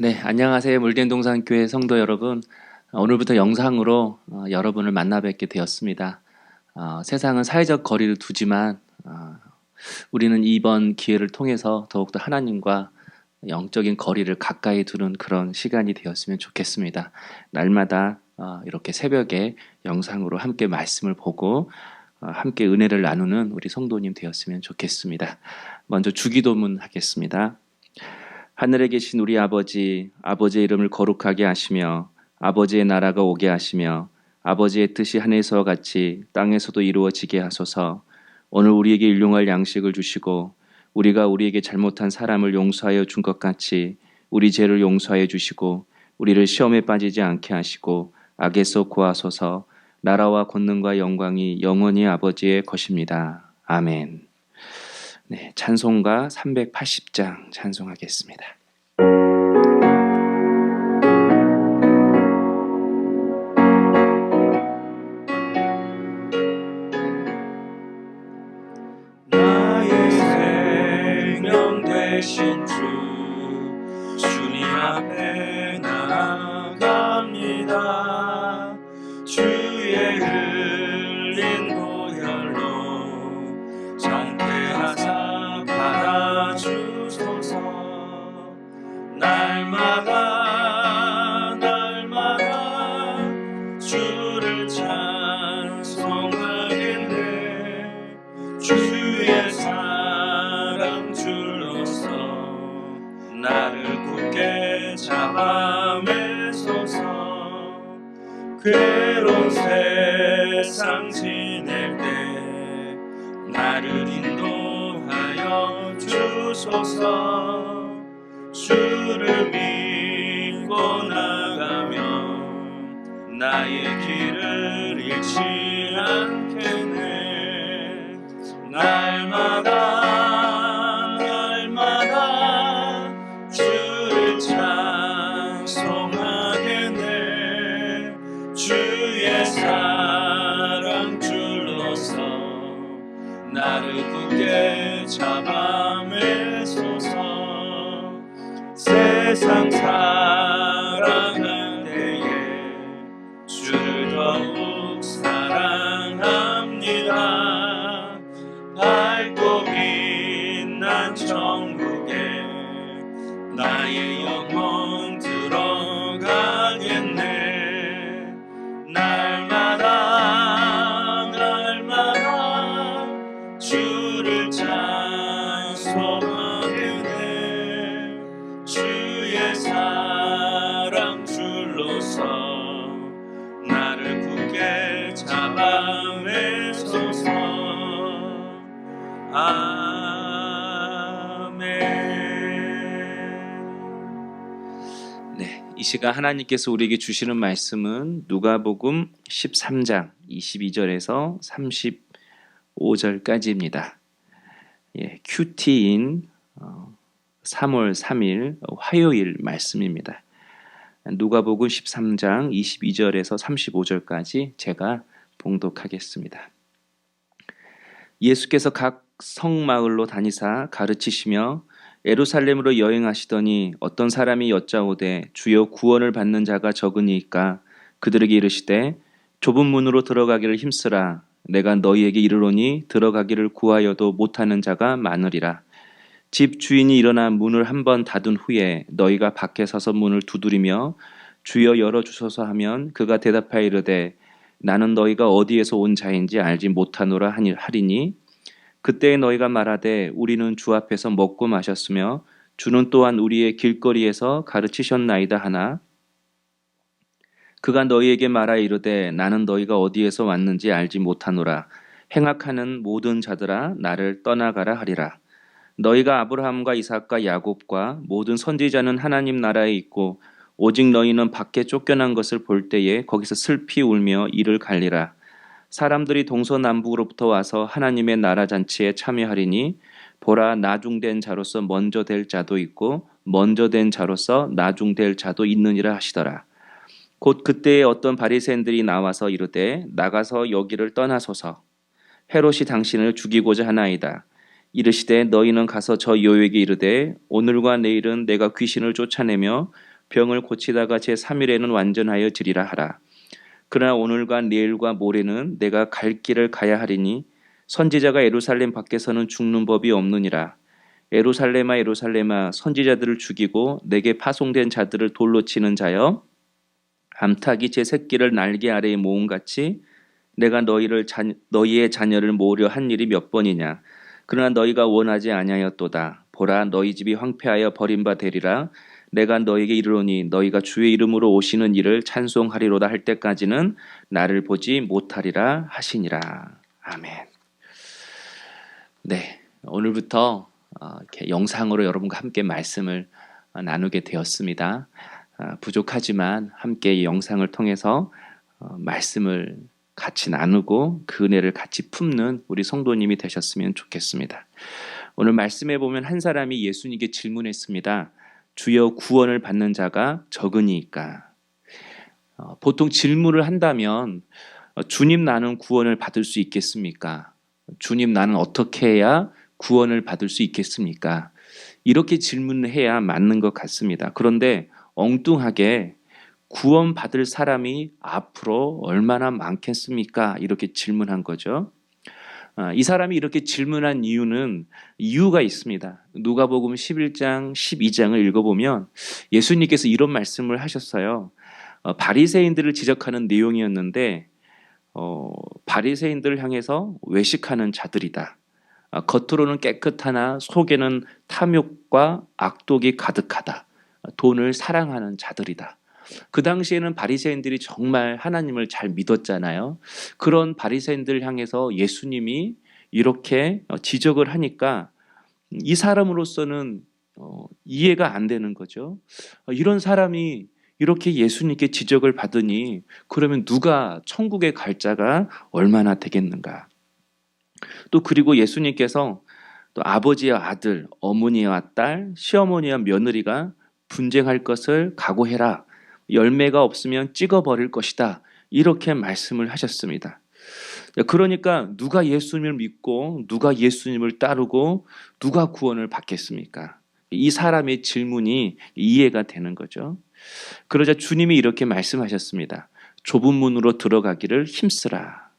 네, 안녕하세요. 물된동산교회 성도 여러분. 오늘부터 영상으로 여러분을 만나 뵙게 되었습니다. 세상은 사회적 거리를 두지만 우리는 이번 기회를 통해서 더욱더 하나님과 영적인 거리를 가까이 두는 그런 시간이 되었으면 좋겠습니다. 날마다 이렇게 새벽에 영상으로 함께 말씀을 보고 함께 은혜를 나누는 우리 성도님 되었으면 좋겠습니다. 먼저 주기도문 하겠습니다. 하늘에 계신 우리 아버지, 아버지의 이름을 거룩하게 하시며 아버지의 나라가 오게 하시며 아버지의 뜻이 하늘에서와 같이 땅에서도 이루어지게 하소서. 오늘 우리에게 일용할 양식을 주시고 우리가 우리에게 잘못한 사람을 용서하여 준 것 같이 우리 죄를 용서하여 주시고 우리를 시험에 빠지지 않게 하시고 악에서 구하소서. 나라와 권능과 영광이 영원히 아버지의 것입니다. 아멘. 네, 찬송가 380장 찬송하겠습니다. 나의 생명 되신 주님 앞에 나아갑니다. 주의 흘린 보혈로 정죄하사 받아주소서. 날마다 주를 찬송하겠네. 주의 사랑 줄로서 나를 굳게 잡아 매소서. 괴로운 세상 지낼 때 나를 인도하여 주소서. 주를 믿고 나가면 나의 길을 잃지 않겠네. 날마다 주를 찬송하겠네. 주의 사랑 줄로서 나를 굳게 잡아 매소서. 세상 사랑할 때에 주를 더욱 사랑합니다. 밝고 빛난 천국에 나의 영혼 들어가겠네. 날마다 주를 찬송하겠네. 주의 사랑 줄로서 나를 굳게 잡아 매소서. 아멘. 네, 이 시간 하나님께서 우리에게 주시는 말씀은 누가복음 13장 22절에서 35절까지입니다. 큐티인 3월 3일 화요일 말씀입니다. 누가복음 13장 22절에서 35절까지 제가 봉독하겠습니다. 예수께서 각 성마을로 다니사 가르치시며 예루살렘으로 여행하시더니 어떤 사람이 여짜오되 주여 구원을 받는 자가 적으니이까 그들에게 이르시되 좁은 문으로 들어가기를 힘쓰라. 내가 너희에게 이르노니 들어가기를 구하여도 못하는 자가 많으리라. 집 주인이 일어나 문을 한번 닫은 후에 너희가 밖에 서서 문을 두드리며 주여 열어주소서 하면 그가 대답하여 이르되 나는 너희가 어디에서 온 자인지 알지 못하노라 하리니 그때 너희가 말하되 우리는 주 앞에서 먹고 마셨으며 주는 또한 우리의 길거리에서 가르치셨나이다 하나 그가 너희에게 말하여 이르되 나는 너희가 어디에서 왔는지 알지 못하노라. 행악하는 모든 자들아 나를 떠나가라 하리라. 너희가 아브라함과 이삭과 야곱과 모든 선지자는 하나님 나라에 있고 오직 너희는 밖에 쫓겨난 것을 볼 때에 거기서 슬피 울며 이를 갈리라. 사람들이 동서남북으로부터 와서 하나님의 나라 잔치에 참여하리니 보라 나중된 자로서 먼저 될 자도 있고 먼저 된 자로서 나중될 자도 있느니라 하시더라. 곧 그때에 어떤 바리새인들이 나와서 이르되 나가서 여기를 떠나소서. 헤롯이 당신을 죽이고자 하나이다. 이르시되 너희는 가서 저 여호에게 이르되 오늘과 내일은 내가 귀신을 쫓아내며 병을 고치다가 제3일에는 완전하여 지리라 하라. 그러나 오늘과 내일과 모레는 내가 갈 길을 가야 하리니 선지자가 예루살렘 밖에서는 죽는 법이 없느니라. 예루살렘아 예루살렘아 선지자들을 죽이고 내게 파송된 자들을 돌로 치는 자여, 암탉이 제 새끼를 날개 아래에 모음같이 내가 너희의 자녀를 모으려 한 일이 몇 번이냐. 그러나 너희가 원하지 아니하였도다. 보라, 너희 집이 황폐하여 버림바 되리라. 내가 너희에게 이르노니 너희가 주의 이름으로 오시는 이를 찬송하리로다 할 때까지는 나를 보지 못하리라 하시니라. 아멘. 네, 오늘부터 이렇게 영상으로 여러분과 함께 말씀을 나누게 되었습니다. 부족하지만 함께 이 영상을 통해서 말씀을 같이 나누고 그 은혜를 같이 품는 우리 성도님이 되셨으면 좋겠습니다. 오늘 말씀에 보면 한 사람이 예수님께 질문했습니다. 주여, 구원을 받는 자가 적으니까. 보통 질문을 한다면 주님, 나는 구원을 받을 수 있겠습니까? 주님, 나는 어떻게 해야 구원을 받을 수 있겠습니까? 이렇게 질문을 해야 맞는 것 같습니다. 그런데 엉뚱하게 구원받을 사람이 앞으로 얼마나 많겠습니까? 이렇게 질문한 거죠. 이 사람이 이렇게 질문한 이유가 있습니다. 누가복음 11장, 12장을 읽어보면 예수님께서 이런 말씀을 하셨어요. 바리새인들을 지적하는 내용이었는데 바리새인들을 향해서 외식하는 자들이다. 겉으로는 깨끗하나 속에는 탐욕과 악독이 가득하다. 돈을 사랑하는 자들이다. 그 당시에는 바리새인들이 정말 하나님을 잘 믿었잖아요. 그런 바리새인들을 향해서 예수님이 이렇게 지적을 하니까 이 사람으로서는 이해가 안 되는 거죠. 이런 사람이 이렇게 예수님께 지적을 받으니 그러면 누가 천국에 갈 자가 얼마나 되겠는가. 또 그리고 예수님께서 또 아버지와 아들, 어머니와 딸, 시어머니와 며느리가 분쟁할 것을 각오해라. 열매가 없으면 찍어버릴 것이다. 이렇게 말씀을 하셨습니다. 그러니까 누가 예수님을 믿고 누가 예수님을 따르고 누가 구원을 받겠습니까? 이 사람의 질문이 이해가 되는 거죠. 그러자 주님이 이렇게 말씀하셨습니다. 좁은 문으로 들어가기를 힘쓰라.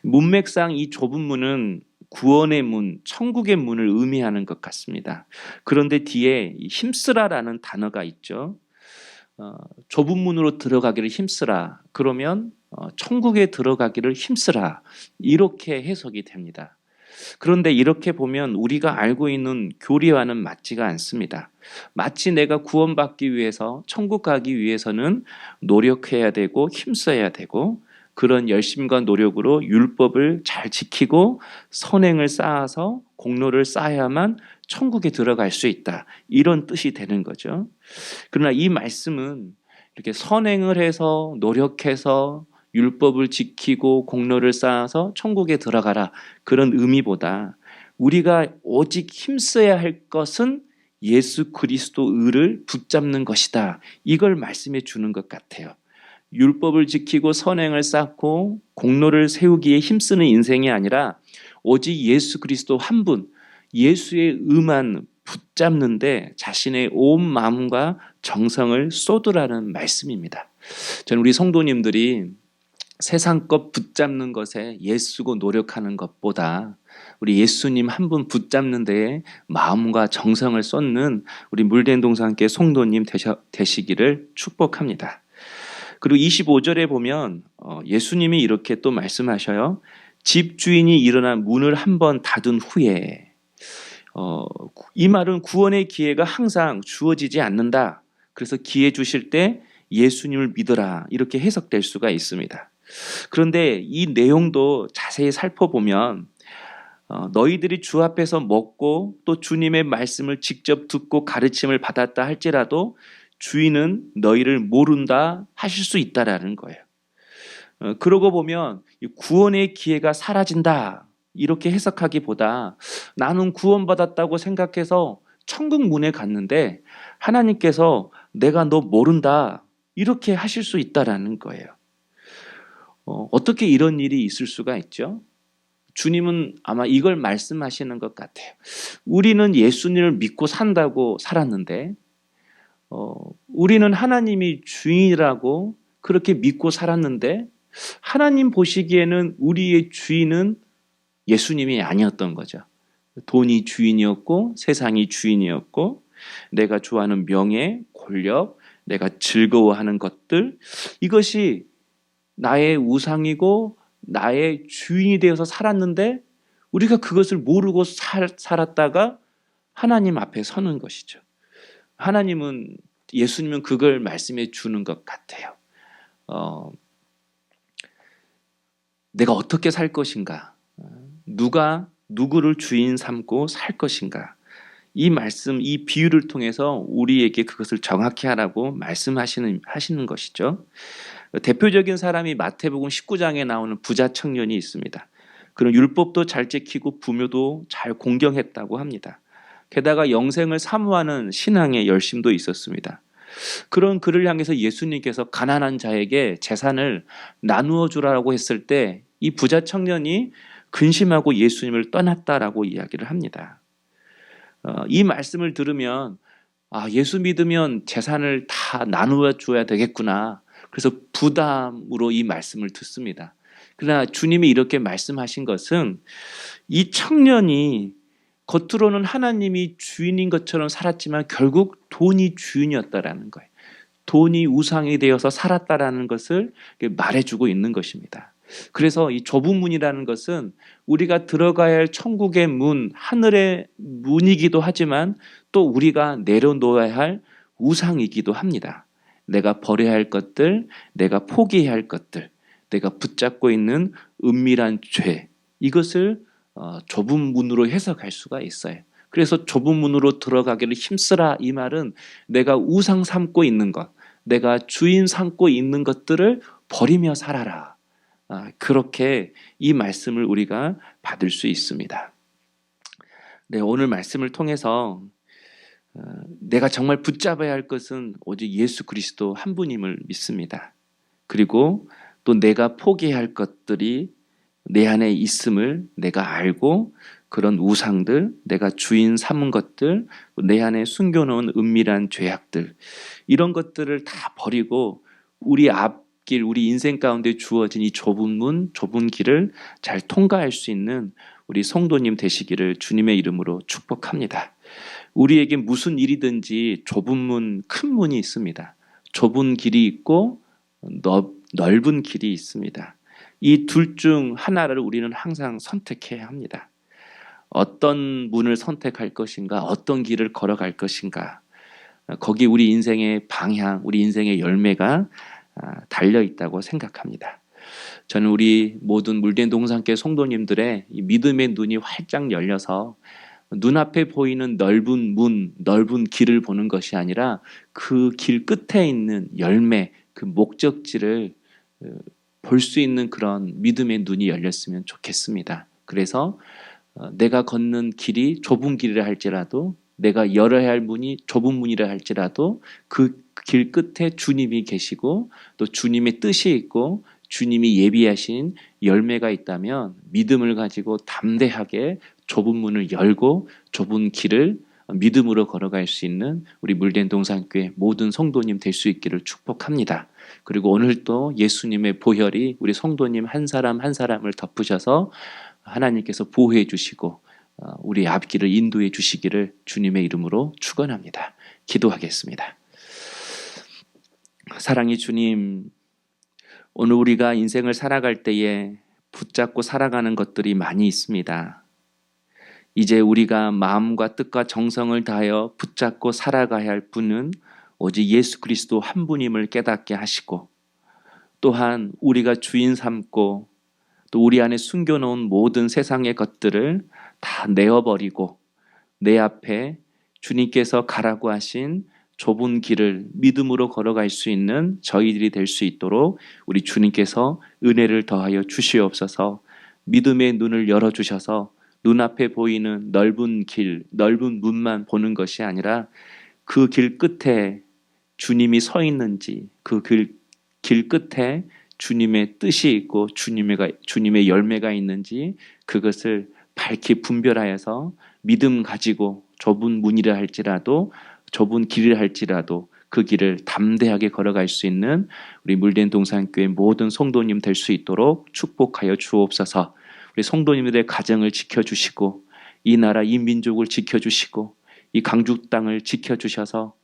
문맥상 이 좁은 문은 구원의 문, 천국의 문을 의미하는 것 같습니다. 그런데 뒤에 힘쓰라라는 단어가 있죠. 좁은 문으로 들어가기를 힘쓰라. 그러면 천국에 들어가기를 힘쓰라. 이렇게 해석이 됩니다. 그런데 이렇게 보면 우리가 알고 있는 교리와는 맞지가 않습니다. 마치 내가 구원받기 위해서 천국 가기 위해서는 노력해야 되고 힘써야 되고 그런 열심과 노력으로 율법을 잘 지키고 선행을 쌓아서 공로를 쌓아야만 천국에 들어갈 수 있다. 이런 뜻이 되는 거죠. 그러나 이 말씀은 이렇게 선행을 해서 노력해서 율법을 지키고 공로를 쌓아서 천국에 들어가라. 그런 의미보다 우리가 오직 힘써야 할 것은 예수 그리스도 의를 붙잡는 것이다. 이걸 말씀해 주는 것 같아요. 율법을 지키고 선행을 쌓고 공로를 세우기에 힘쓰는 인생이 아니라 오직 예수 그리스도 한 분, 예수의 의만 붙잡는데 자신의 온 마음과 정성을 쏟으라는 말씀입니다. 저는 우리 성도님들이 세상 것 붙잡는 것에 예수고 노력하는 것보다 우리 예수님 한 분 붙잡는 데에 마음과 정성을 쏟는 우리 물된 동산교회 성도님 되시기를 축복합니다. 그리고 25절에 보면 예수님이 이렇게 또 말씀하셔요. 집주인이 일어나 문을 한번 닫은 후에 이 말은 구원의 기회가 항상 주어지지 않는다. 그래서 기회 주실 때 예수님을 믿어라. 이렇게 해석될 수가 있습니다. 그런데 이 내용도 자세히 살펴보면 너희들이 주 앞에서 먹고 또 주님의 말씀을 직접 듣고 가르침을 받았다 할지라도 주인은 너희를 모른다 하실 수 있다라는 거예요. 그러고 보면 구원의 기회가 사라진다 이렇게 해석하기보다 나는 구원받았다고 생각해서 천국 문에 갔는데 하나님께서 내가 너 모른다 이렇게 하실 수 있다라는 거예요. 어떻게 이런 일이 있을 수가 있죠? 주님은 아마 이걸 말씀하시는 것 같아요. 우리는 예수님을 믿고 산다고 살았는데 우리는 하나님이 주인이라고 그렇게 믿고 살았는데 하나님 보시기에는 우리의 주인은 예수님이 아니었던 거죠. 돈이 주인이었고 세상이 주인이었고 내가 좋아하는 명예, 권력, 내가 즐거워하는 것들 이것이 나의 우상이고 나의 주인이 되어서 살았는데 우리가 그것을 모르고 살았다가 하나님 앞에 서는 것이죠. 하나님은 예수님은 그걸 말씀해 주는 것 같아요. 내가 어떻게 살 것인가? 누가 누구를 주인 삼고 살 것인가? 이 말씀, 이 비유를 통해서 우리에게 그것을 정확히 하라고 말씀하시는 것이죠. 대표적인 사람이 마태복음 19장에 나오는 부자 청년이 있습니다. 그런 율법도 잘 지키고 부모도 잘 공경했다고 합니다. 게다가 영생을 사모하는 신앙의 열심도 있었습니다. 그런 그를 향해서 예수님께서 가난한 자에게 재산을 나누어 주라고 했을 때 이 부자 청년이 근심하고 예수님을 떠났다라고 이야기를 합니다. 이 말씀을 들으면 예수 믿으면 재산을 다 나누어 줘야 되겠구나. 그래서 부담으로 이 말씀을 듣습니다. 그러나 주님이 이렇게 말씀하신 것은 이 청년이 겉으로는 하나님이 주인인 것처럼 살았지만 결국 돈이 주인이었다라는 거예요. 돈이 우상이 되어서 살았다라는 것을 말해주고 있는 것입니다. 그래서 이 좁은 문이라는 것은 우리가 들어가야 할 천국의 문, 하늘의 문이기도 하지만 또 우리가 내려놓아야 할 우상이기도 합니다. 내가 버려야 할 것들, 내가 포기해야 할 것들, 내가 붙잡고 있는 은밀한 죄, 이것을 좁은 문으로 해석할 수가 있어요. 그래서 좁은 문으로 들어가기를 힘쓰라 이 말은 내가 우상 삼고 있는 것, 내가 주인 삼고 있는 것들을 버리며 살아라. 그렇게 이 말씀을 우리가 받을 수 있습니다. 네, 오늘 말씀을 통해서 내가 정말 붙잡아야 할 것은 오직 예수 그리스도 한 분임을 믿습니다. 그리고 또 내가 포기해야 할 것들이 내 안에 있음을 내가 알고 그런 우상들, 내가 주인 삼은 것들, 내 안에 숨겨놓은 은밀한 죄악들 이런 것들을 다 버리고 우리 앞길, 우리 인생 가운데 주어진 이 좁은 문, 좁은 길을 잘 통과할 수 있는 우리 성도님 되시기를 주님의 이름으로 축복합니다. 우리에게 무슨 일이든지 좁은 문, 큰 문이 있습니다. 좁은 길이 있고 넓은 길이 있습니다. 이 둘 중 하나를 우리는 항상 선택해야 합니다. 어떤 문을 선택할 것인가, 어떤 길을 걸어갈 것인가, 거기 우리 인생의 방향, 우리 인생의 열매가 달려있다고 생각합니다. 저는 우리 모든 물된 동산교회 성도님들의 이 믿음의 눈이 활짝 열려서 눈앞에 보이는 넓은 문, 넓은 길을 보는 것이 아니라 그 길 끝에 있는 열매, 그 목적지를 볼 수 있는 그런 믿음의 눈이 열렸으면 좋겠습니다. 그래서 내가 걷는 길이 좁은 길이라 할지라도 내가 열어야 할 문이 좁은 문이라 할지라도 그 길 끝에 주님이 계시고 또 주님의 뜻이 있고 주님이 예비하신 열매가 있다면 믿음을 가지고 담대하게 좁은 문을 열고 좁은 길을 믿음으로 걸어갈 수 있는 우리 물된 동산교회 모든 성도님 될 수 있기를 축복합니다. 그리고 오늘도 예수님의 보혈이 우리 성도님 한 사람 한 사람을 덮으셔서 하나님께서 보호해 주시고 우리 앞길을 인도해 주시기를 주님의 이름으로 축원합니다. 기도하겠습니다. 사랑의 주님, 오늘 우리가 인생을 살아갈 때에 붙잡고 살아가는 것들이 많이 있습니다. 이제 우리가 마음과 뜻과 정성을 다하여 붙잡고 살아가야 할 분은 오직 예수 그리스도 한 분임을 깨닫게 하시고 또한 우리가 주인 삼고 또 우리 안에 숨겨놓은 모든 세상의 것들을 다 내어버리고 내 앞에 주님께서 가라고 하신 좁은 길을 믿음으로 걸어갈 수 있는 저희들이 될 수 있도록 우리 주님께서 은혜를 더하여 주시옵소서. 믿음의 눈을 열어주셔서 눈앞에 보이는 넓은 길, 넓은 문만 보는 것이 아니라 그 길 끝에 주님이 서 있는지 그 길 끝에 주님의 뜻이 있고 주님의 열매가 있는지 그것을 밝히 분별하여서 믿음 가지고 좁은 문이라 할지라도 좁은 길이라 할지라도 그 길을 담대하게 걸어갈 수 있는 우리 물된 동산교회 모든 성도님 될 수 있도록 축복하여 주옵소서. 우리 성도님들의 가정을 지켜주시고 이 나라 이 민족을 지켜주시고 이 강주 땅을 지켜주셔서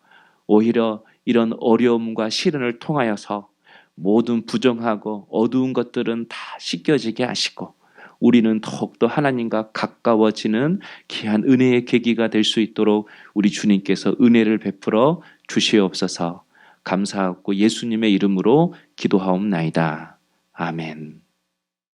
오히려 이런 어려움과 시련을 통하여서 모든 부정하고 어두운 것들은 다 씻겨지게 하시고 우리는 더욱더 하나님과 가까워지는 귀한 은혜의 계기가 될 수 있도록 우리 주님께서 은혜를 베풀어 주시옵소서. 감사하고 예수님의 이름으로 기도하옵나이다. 아멘.